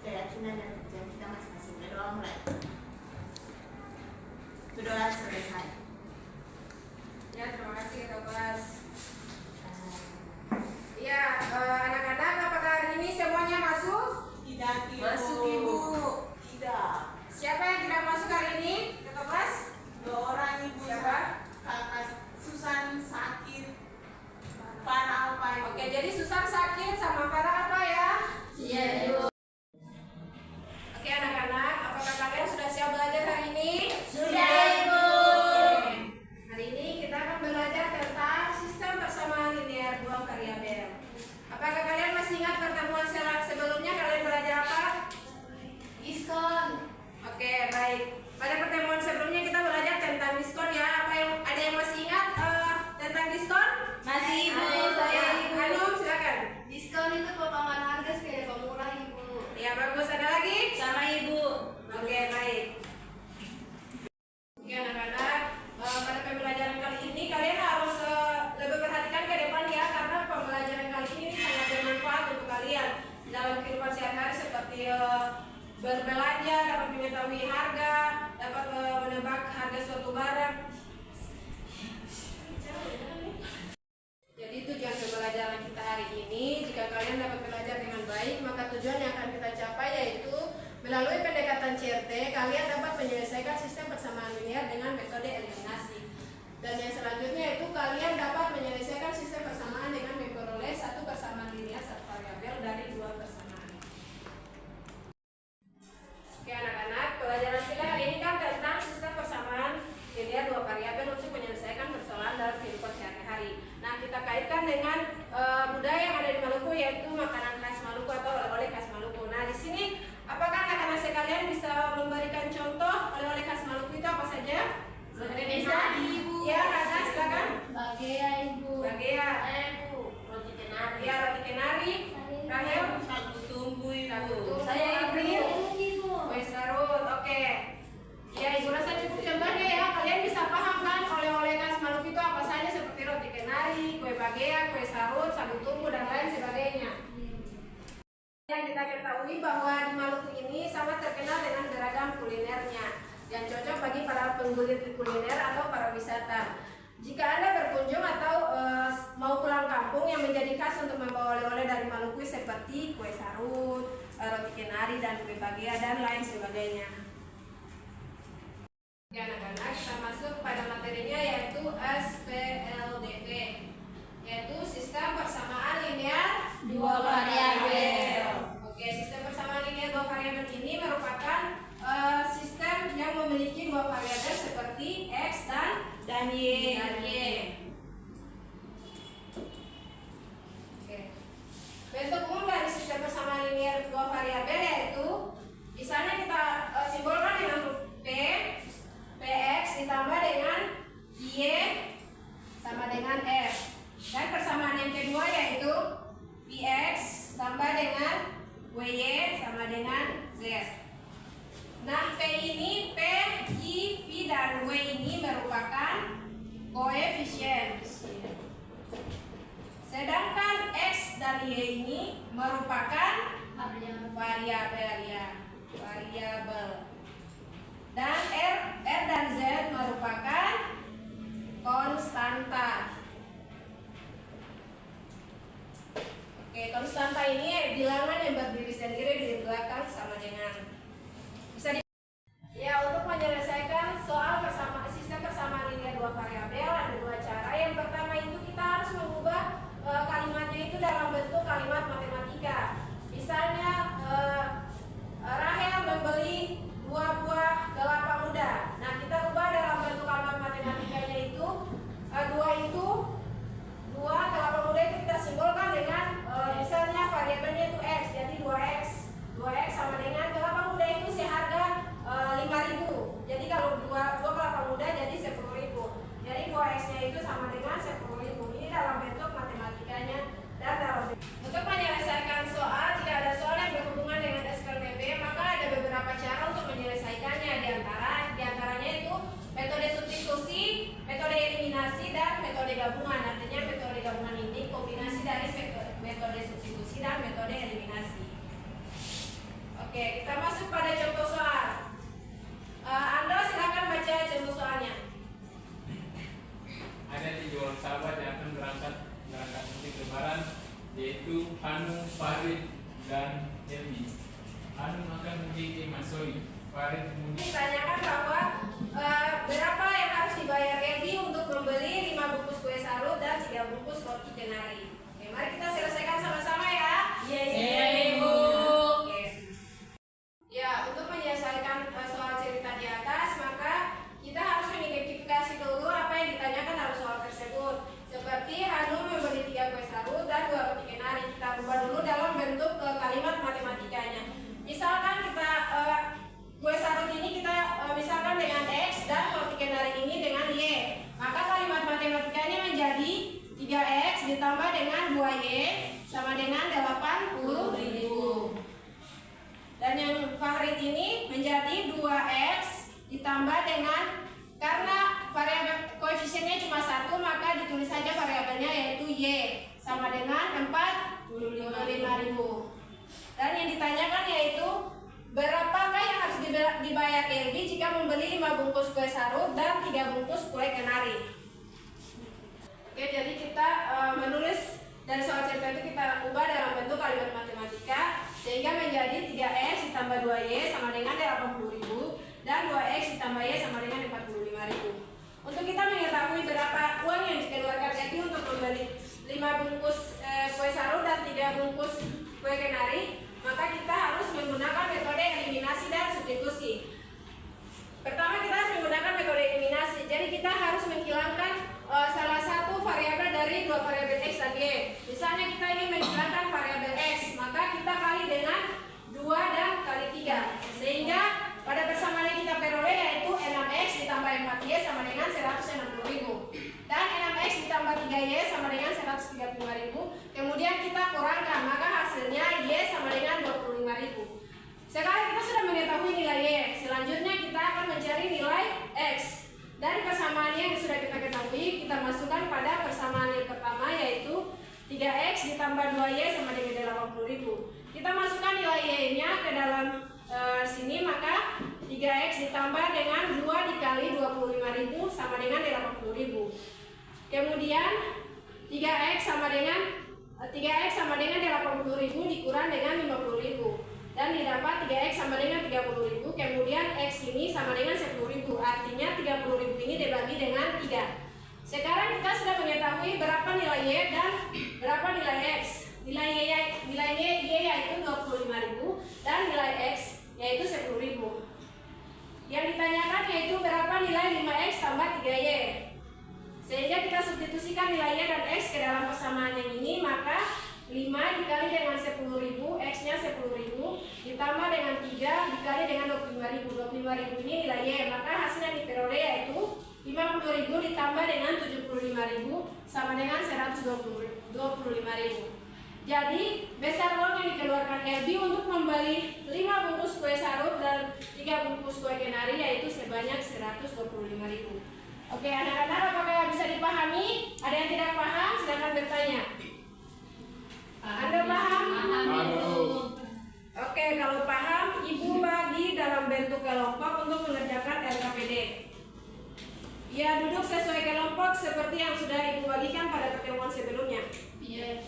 keyakinan dan kerjaan kita masing-masing. Berdoa mulai. Berdoa selesai. Ya, terima kasih Kak Bas. Ya, anak-anak, apakah hari ini semuanya masuk? Tidak, Ibu. Masuk, Ibu. Tidak. Siapa yang tidak masuk hari ini? Kak Bas? 2 orang, Ibu. Siapa? Kakak Susan sakit. Farah apa, Ibu? Oke, jadi Susan sakit sama Farah apa ya? Iya, Ibu. Oke, anak-anak, apakah kalian sudah siap belajar hari ini? Sudah, Ibu. Oke. Hari ini kita akan belajar tentang sistem persamaan linear dua variabel. Apakah kalian masih ingat pertemuan sebelumnya kalian belajar apa? Diskon. Oke, baik. Pada pertemuan sebelumnya kita belajar tentang diskon ya. Ada yang masih ingat tentang diskon? Masih, Ibu. Ya, Hanum silakan. Diskon itu potongan harga sepeda pemurah, Ibu. Ya, bagus. Ada lagi? Sama, Ibu. Oke, baik. Oke, anak-anak, pada pembelajaran kali ini kalian harus lebih perhatikan ke depan ya, karena pembelajaran kali ini sangat bermanfaat untuk kalian dalam kehidupan sehari-hari seperti berbelanja, dapat mengetahui harga, dapat menebak harga suatu barang. Jadi tujuan pembelajaran kita hari ini, jika kalian dapat belajar dengan baik, maka tujuan yang akan kita capai yaitu melalui pendekatan CRT, kalian dapat menyelesaikan sistem persamaan linear dengan metode eliminasi. Dan yang selanjutnya itu kalian dapat menyelesaikan sistem persamaan dengan memperoleh satu persamaan linear satu variabel dari 2 persamaan. Oke anak-anak, pelajaran kita hari ini kan tentang sistem persamaan linear 2 variabel untuk menyelesaikan persoalan dalam kehidupan sehari-hari. Nah, kita kaitkan dengan budaya yang ada di Maluku, yaitu makanan khas Maluku atau oleh-oleh khas Maluku. Nah, di sini apakah anak-anak sekalian bisa memberikan contoh oleh-oleh khas Maluku itu apa saja? Bisa, Ibu. Ya, Rana silakan. Bagea, Ibu. Bagea. Ibu. Roti kenari. Ya, roti kenari. Rahel. Sagu tumbu, Ibu. Sagu tumbu. Saya, April. Ibu. Kue sarut. Oke. Ya, Ibu rasa cukup contohnya ya. Kalian bisa paham kan oleh-oleh khas Maluku itu apa saja, seperti roti kenari, kue bagea, kue sarut, sagu tumbu dan lain sebagainya. Yang kita ketahui bahwa di Maluku ini sangat terkenal dengan beragam kulinernya yang cocok bagi para penggulir kuliner atau para wisata. Jika Anda berkunjung atau mau pulang kampung, yang menjadi khas untuk membawa oleh-oleh dari Maluku seperti kue sarut, roti kenari dan kue bagea dan lain sebagainya. Oke anak-anak, kita masuk pada materinya yaitu SPLDV, yaitu sistem persamaan linear Dua variabel. Oke, sistem persamaan linear 2 variabel ini merupakan sistem yang memiliki 2 variabel seperti X dan Y. Oke. Bentuk umum dari sistem persamaan linear 2 variabel yaitu misalnya kita simbolkan dengan huruf P, Px ditambah dengan Y sama dengan F. Dan persamaan yang kedua yaitu Px tambah dengan Wy sama dengan Z. Nah, P ini, P, I, V, dan W ini merupakan koefisien. Sedangkan X dan Y ini merupakan variabel ya, variabel. Dan R dan Z merupakan konstanta. Oke, konstanta ini bilangan yang berdiri sendiri di belakang sama dengan bisa di ya, untuk menyelesaikan soal sistem persamaan linear 2 variabel ada 2 cara. Yang pertama itu kita harus mengubah kalimatnya itu dalam bentuk kalimat matematika. Misalnya Rahel membeli 2 buah kelapa muda. Nah, kita ubah dalam bentuk kalimat matematikanya itu 2 kelapa muda itu kita simbolkan dengan misalnya variabelnya itu X. Oke, kita masuk pada contoh soal. Anda silakan baca contoh soalnya. Ada 3 orang sahabat yang akan berangkat mudik lebaran, yaitu Hanu, Farid, dan Helmi. Hanu akan mudik ke Masoi, Farid mudik. Ditanyakan bahwa berapa yang harus dibayar Edi untuk membeli 5 bungkus kue sarut dan 3 bungkus roti kenari. Oke, mari kita selesaikan sama-sama ya. Iya, Ibu. Oke. Ya, untuk menyelesaikan soal cerita di atas, maka kita harus mengidentifikasi dulu apa yang ditanyakan dalam soal tersebut. Seperti Hanu membeli 3 kue sarut dan 2 roti kenari. Kita ubah dulu dalam bentuk kalimat matematikanya. Misalkan kita kue sarut ini kita misalkan dengan X dan roti kenari ini dengan Y. Maka kalimat matematikanya menjadi 3X ditambah dengan 2Y sama dengan 80.000. Dan yang Fahrid ini menjadi 2X ditambah dengan, karena variabel koefisiennya cuma 1, maka ditulis saja variabelnya yaitu Y sama dengan 45.000. Dan yang ditanyakan yaitu berapakah yang harus dibayar Elbi jika membeli 5 bungkus kue sarut dan 3 bungkus kue kenari. Oke, jadi kita menulis dari soal cerita itu kita ubah dalam bentuk kalimat matematika sehingga menjadi 3X ditambah 2Y sama dengan 80.000 dan 2X ditambah Y sama dengan 45.000. Untuk kita mengetahui berapa uang yang dikeluarkan Elbi untuk membeli 5 bungkus kue sarut dan 3 bungkus kue kenari, maka kita harus menggunakan metode eliminasi dan substitusi. Pertama, kita harus menggunakan metode eliminasi. Jadi kita harus menghilangkan salah satu variabel dari 2 variabel X dan Y. Misalnya kita ingin menghilangkan variabel X, maka kita kali dengan 2 dan kali 3. Sehingga pada persamaan yang kita peroleh yaitu 6X ditambah 4Y sama dengan 160.000. Dan 6X ditambah 3Y sama dengan 135.000. Kemudian kita kurangkan, maka hasilnya Y sama dengan 25.000. Sekarang kita sudah mengetahui nilai Y. Selanjutnya kita akan mencari nilai X. Dari persamaan yang sudah kita ketahui, kita masukkan pada persamaan yang pertama yaitu 3X ditambah 2Y sama dengan 80.000. Kita masukkan nilai Y-nya ke dalam sini, maka 3X ditambah dengan 2 dikali 25.000 sama dengan 80.000. Kemudian 3X sama dengan 80.000 dikurang dengan 50.000. Dan didapat 3X sama dengan 30.000, kemudian X ini sama dengan 10.000, artinya 30.000 ini dibagi dengan 3. Sekarang kita sudah mengetahui berapa nilai Y dan berapa nilai X. Nilai Y yaitu 25.000 dan nilai X yaitu 10.000. Yang ditanyakan yaitu berapa nilai 5X tambah 3Y. Sehingga kita substitusikan nilai Y dan X ke dalam persamaan yang ini, maka 5 dikali dengan 10.000, X-nya 10.000, ditambah dengan 3 dikali dengan 25.000. 25.000 ini nilai Y, maka hasil yang diperoleh yaitu 50.000 ditambah dengan 75.000 sama dengan 125.000. Jadi besar uang yang dikeluarkan Elbi untuk membeli 5 bungkus kue sarut dan 3 bungkus kue kenari yaitu sebanyak 125.000. Oke, anak-anak, apakah bisa dipahami? Ada yang tidak paham? Silakan bertanya. Anda paham? Oke, kalau paham, Ibu bagi dalam bentuk kelompok untuk mengerjakan LKPD. Ya, duduk sesuai kelompok seperti yang sudah Ibu bagikan pada pertemuan sebelumnya. Iya.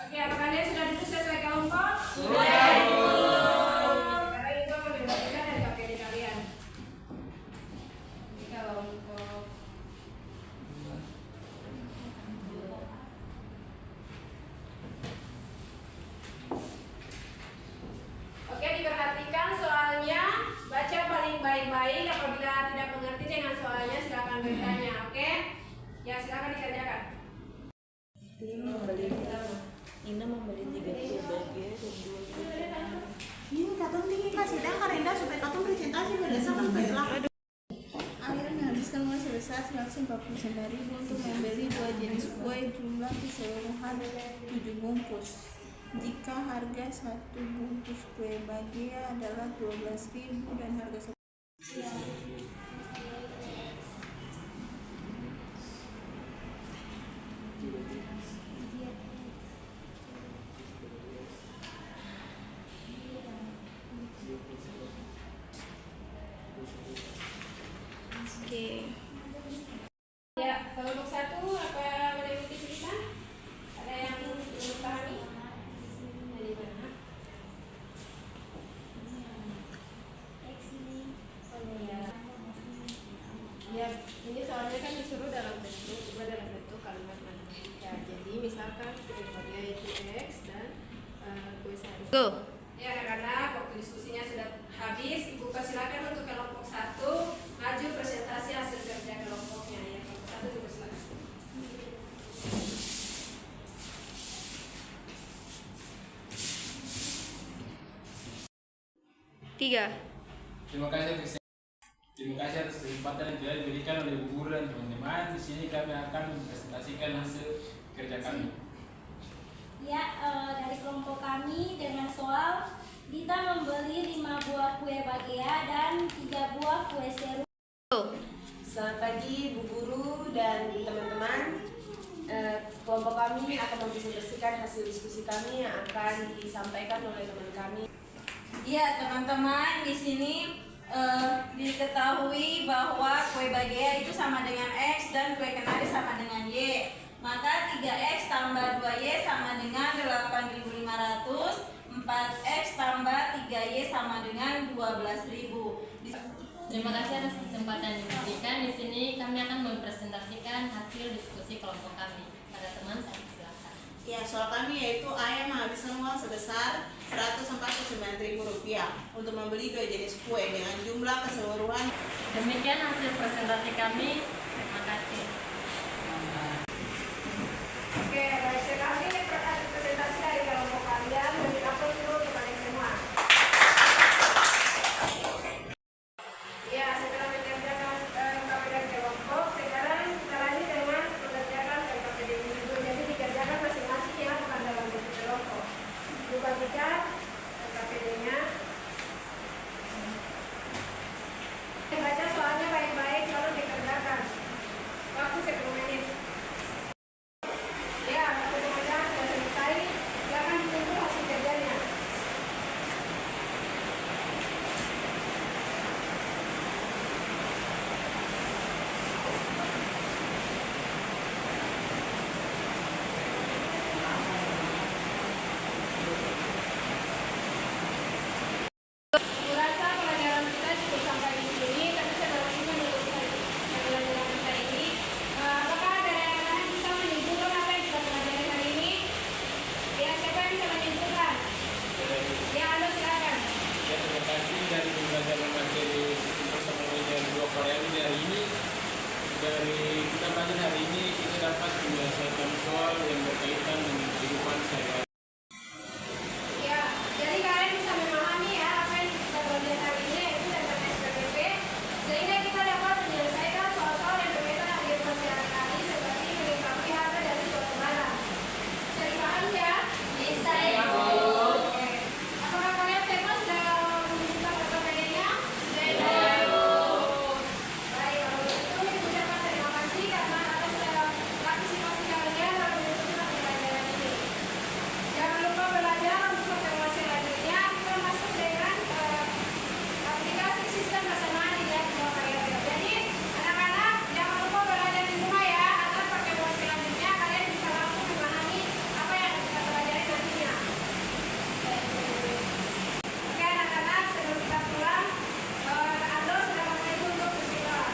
Oke, apakah kalian sudah duduk sesuai kelompok? Sudah, Ibu. Sekarang Ibu akan membagikan LKPD kalian. Di kelompok. Oke, diperhatikan soalnya, baca paling baik-baik. Apabila tidak mengerti dengan soalnya, silakan bertanya. Oke? Ya, silakan dikerjakan. Ina membeli 3 kue bahagia dan 2 kue kenari. Ini katong tinggi kasih dan Karinda supaya katong presentasi berdasarkan perilaku. Akhirnya menghabiskan uang sebesar 149.000 untuk membeli 2 jenis kue jumlah keseluruhan 7 bungkus. Jika harga 1 bungkus kue bahagia adalah 12.000 dan harga Ya, kelompok 1 apa ada yang bisa? Ada yang belum pahami? Dari mana? Ya, ini soalnya kan disuruh dalam bentuk kalimat matematika. Jadi misalkan kue yaitu X dan kue sari. Go. Ya, anak-anak, waktu diskusinya sudah habis. Ibu persilakan untuk kelompok 1 maju presentasi hasil kerja kelompoknya ya. Kelompok 1 juga silakan. Terima kasih atas kesempatan yang telah diberikan oleh Bu Guru dan teman-teman. Di sini kami akan mempresentasikan hasil kerja kami. Ya, dari kelompok kami dengan soal Dita membeli 5 buah kue bahagia dan 3 buah kue seru. Selamat pagi Bu Guru dan teman-teman. Kelompok kami akan mempresentasikan hasil diskusi kami yang akan disampaikan oleh teman kami. Ya, teman-teman, di sini diketahui bahwa kue bahagia itu sama dengan X dan kue kenari sama dengan Y. Maka 3X tambah 2Y sama dengan 8.500, 4X tambah 3Y sama dengan 12.000. Terima kasih atas kesempatan yang diberikan. Di sini kami akan mempresentasikan hasil diskusi kelompok kami. Pada teman saya silakan. Ya, soal kami yaitu A yang menghabiskan uang sebesar Rp149.000 untuk membeli 2 jenis kue dengan jumlah keseluruhan. Demikian hasil presentasi kami. Terima kasih. Oke, baik sekali presentasi dari kelompok kalian dan diupload dulu kepada semua. Ya, setelah mengerjakan LKPD dari kelompok, sekarang kita lanjut dengan mengerjakan LKPD individu. Jadi dikerjakan masing-masing ya, bukan dalam bentuk kelompok. Buka kita LKPD-nya. Baca soalnya baik-baik lalu dikerjakan. Waktu 10 menit. Ya, mudah-mudahan sudah selesai. Silakan ditunggu hasil kerjanya. Kurasa pelajaran kita cukup sampai di sini, tapi saya baru ingin meluruskan pelajaran kita ini. Apakah ada yang bisa menyimpulkan apa yang kita pelajari hari ini? Ya, siapa yang bisa menyimpulkan? Ya, Anda silakan. Ya, terima kasih dari pembelajaran materi sistem persamaan dari 2 variabel hari ini. Dari kita belajar hari ini, kita dapat menyelesaikan soal yang berkaitan dengan kehidupan sehari-hari. Ya, jadi kalian bisa memahami ya apa yang kita belajar hari ini yaitu tentang SPPP, sehingga kita dapat menyelesaikan soal-soal yang berkaitan dengan kehidupan sehari-hari seperti menyikapi harga dari suatu barang. Bisa dipahami ya? Bisa, Ibu. Oke. Apakah kalian semua sudah menunjukkan LKPD-nya? Sudah, Ibu. Baik, kalau begitu Ibu ucapkan terima kasih karena atas partisipasi kalian dalam menentukan pelajaran ini. Jangan lupa belajar untuk informasi selanjutnya. Kita masuk dengan aplikasi sistem persamaan di bawah variabel. Jadi anak-anak jangan lupa belajar di rumah ya, agar pakai buat selanjutnya kalian bisa langsung memahami apa yang kita pelajari nantinya. Oke anak-anak, sebelum kita pulang, Ando sudah mulai untuk berbicara.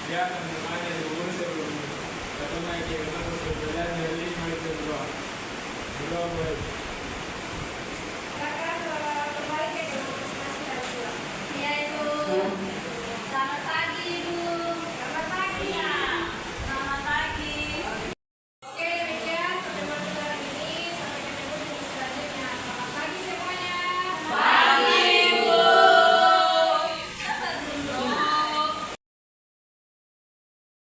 Ya, teman-teman yang dulu sebelum ketemu yang kita berbeda dari 5 itu 2.